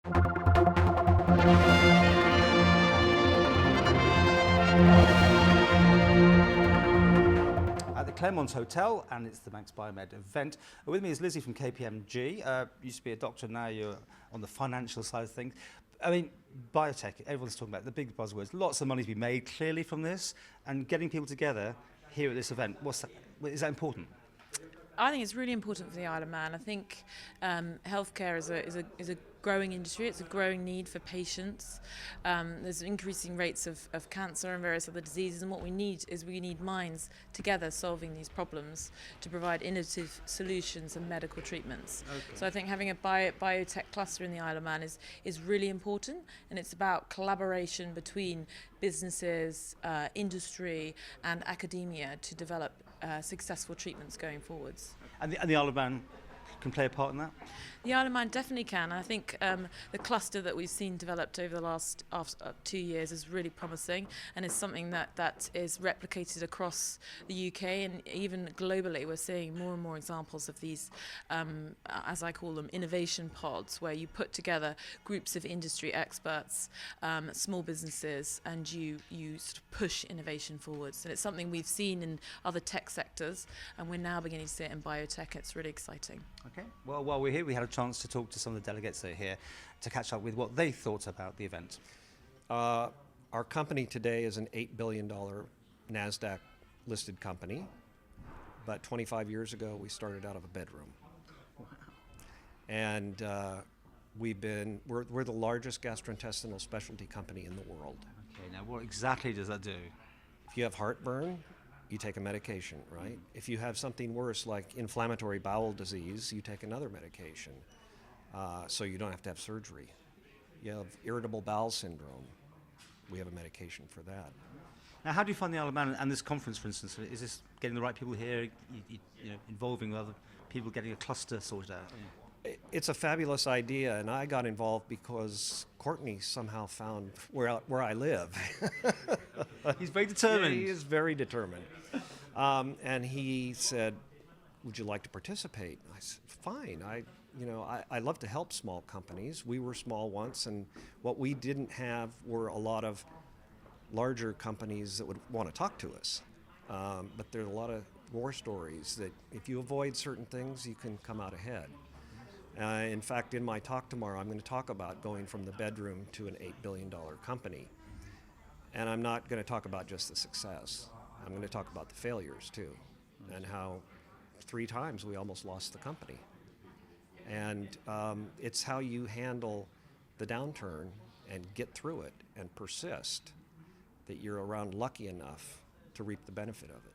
At the Claremont Hotel, and it's the Manx BioMed event. With me is Lizzie from KPMG. Used to be a doctor, now you're on the financial side of things. I mean, biotech, everyone's talking about the big buzzwords. Lots of money to be made clearly from this, and getting people together here at this event. Is that important? I think it's really important for the Isle of Man. I think healthcare is a growing industry. It's a growing need for patients. There's increasing rates of cancer and various other diseases, and what we need minds together solving these problems to provide innovative solutions and medical treatments. Okay. So I think having a biotech cluster in the Isle of Man is really important, and it's about collaboration between businesses, industry and academia to develop successful treatments going forwards. And the Isle of Man can play a part in that? The Isle of Man definitely can. I think the cluster that we've seen developed over the last 2 years is really promising, and is something that is replicated across the UK and even globally. We're seeing more and more examples of these, as I call them, innovation pods, where you put together groups of industry experts, small businesses, and you sort of push innovation forwards. And it's something we've seen in other tech sectors, and we're now beginning to see it in biotech. It's really exciting. Okay. Well, while we're here, we had a chance to talk to some of the delegates that are here to catch up with what they thought about the event. Our company today is an $8 billion NASDAQ listed company. About 25 years ago, we started out of a bedroom. Wow. And we're the largest gastrointestinal specialty company in the world. Okay, now what exactly does that do? If you have heartburn, you take a medication, right? If you have something worse like inflammatory bowel disease, you take another medication, so you don't have to have surgery. You have irritable bowel syndrome, we have a medication for that. Now, how do you find the Isle of Man and this conference, for instance? Is this getting the right people here, involving other people, getting a cluster sorted out? It's a fabulous idea, and I got involved because Courtney somehow found where I live. He's very determined. Yeah, he is very determined. And he said, "Would you like to participate?" I said, "Fine. I love to help small companies. We were small once, and what we didn't have were a lot of larger companies that would want to talk to us. But there are a lot of war stories that if you avoid certain things, you can come out ahead." In fact, in my talk tomorrow, I'm going to talk about going from the bedroom to an $8 billion company. And I'm not going to talk about just the success. I'm going to talk about the failures, too, and how 3 times we almost lost the company. And it's how you handle the downturn and get through it and persist that you're around lucky enough to reap the benefit of it.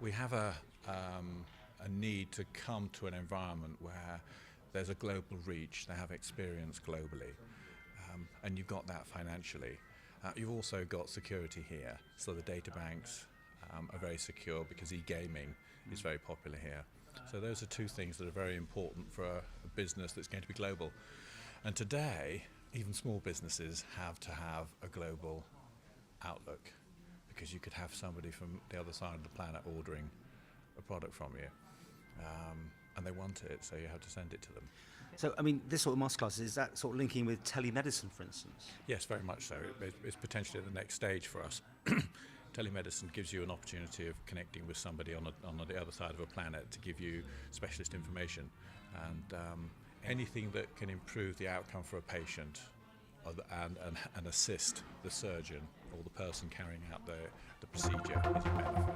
We have a need to come to an environment where there's a global reach, they have experience globally, and you've got that financially. You've also got security here, so the data banks are very secure because e-gaming is very popular here. So those are 2 things that are very important for a business that's going to be global. And today, even small businesses have to have a global outlook, because you could have somebody from the other side of the planet ordering a product from you. And they want it, so you have to send it to them. So, I mean, this sort of masterclass, is that sort of linking with telemedicine, for instance? Yes, very much so. It's potentially the next stage for us. Telemedicine gives you an opportunity of connecting with somebody on the other side of a planet to give you specialist information. And anything that can improve the outcome for a patient and assist the surgeon or the person carrying out the procedure is a benefit.